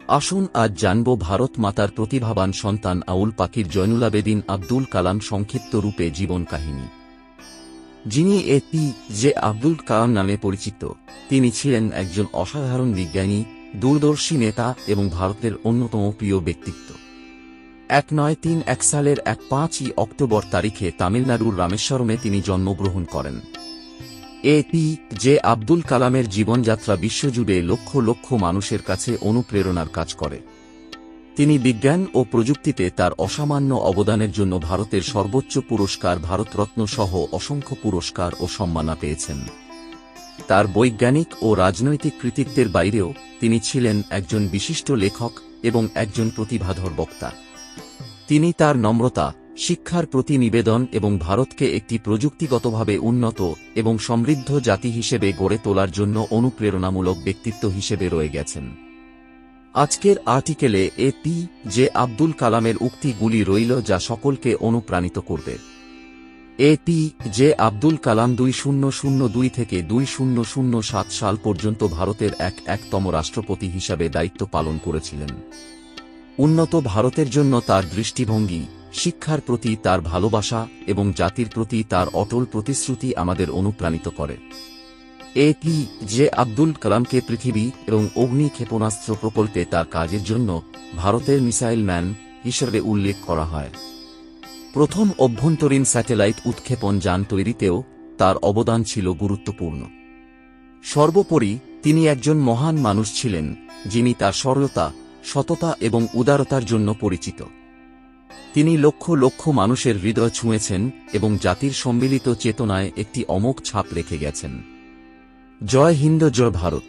আসুন আজ জানব ভারত মাতার প্রতিভাবান সন্তান আউল পাকির জয়নুলাবেদিন আব্দুল কালাম সংক্ষিপ্ত রূপে জীবন কাহিনী। যিনি এপিজে আব্দুল কালাম নামে পরিচিত, তিনি ছিলেন একজন অসাধারণ বিজ্ঞানী, দূরদর্শী নেতা এবং ভারতের অন্যতম প্রিয় ব্যক্তিত্ব। 1931 সালের 5ই অক্টোবর তারিখে তামিলনাড়ুর রামেশ্বরমে তিনি জন্মগ্রহণ করেন। এপিজে আব্দুল কালামের জীবনযাত্রা বিশ্বজুড়ে লক্ষ লক্ষ মানুষের কাছে অনুপ্রেরণার কাজ করে। তিনি বিজ্ঞান ও প্রযুক্তিতে তার অসামান্য অবদানের জন্য ভারতের সর্বোচ্চ পুরস্কার ভারতরত্ন সহ অসংখ্য পুরস্কার ও সম্মাননা পেয়েছেন। তার বৈজ্ঞানিক ও রাজনৈতিক কৃতিত্বের বাইরেও তিনি ছিলেন একজন বিশিষ্ট লেখক এবং একজন প্রতিভাধর বক্তা। তিনি তার নম্রতা, শিক্ষার প্রতি নিবেদন এবং ভারতকে একটি প্রযুক্তিগতভাবে উন্নত এবং সমৃদ্ধ জাতি হিসেবে গড়ে তোলার জন্য অনুপ্রেরণামূলক ব্যক্তিত্ব হিসেবে রয়ে গেছেন। আজকের আর্টিকেলে এপিজে আব্দুল কালামের উক্তিগুলি রইল যা সকলকে অনুপ্রাণিত করবে। এপিজে আব্দুল কালাম 2002 থেকে 2007 সাল পর্যন্ত ভারতের একতম রাষ্ট্রপতি হিসাবে দায়িত্ব পালন করেছিলেন। উন্নত ভারতের জন্য তার দৃষ্টিভঙ্গি, শিক্ষার প্রতি তার ভালোবাসা এবং জাতির প্রতি তার অটল প্রতিশ্রুতি আমাদের অনুপ্রাণিত করে। এপিজে আব্দুল কালামকে পৃথিবী এবং অগ্নি ক্ষেপণাস্ত্র প্রকল্পে তার কাজের জন্য ভারতের মিসাইল ম্যান হিসেবে উল্লেখ করা হয়। প্রথম অভ্যন্তরীণ স্যাটেলাইট উৎক্ষেপণ যান তৈরিতেও তার অবদান ছিল গুরুত্বপূর্ণ। সর্বোপরি তিনি একজন মহান মানুষ ছিলেন, যিনি তার সরলতা, সততা এবং উদারতার জন্য পরিচিত। তিনি লক্ষ লক্ষ মানুষের হৃদয় ছুঁয়েছেন এবং জাতির সম্মিলিত চেতনায় একটি অমোঘ ছাপ রেখে গেছেন। জয় হিন্দ, জয় ভারত।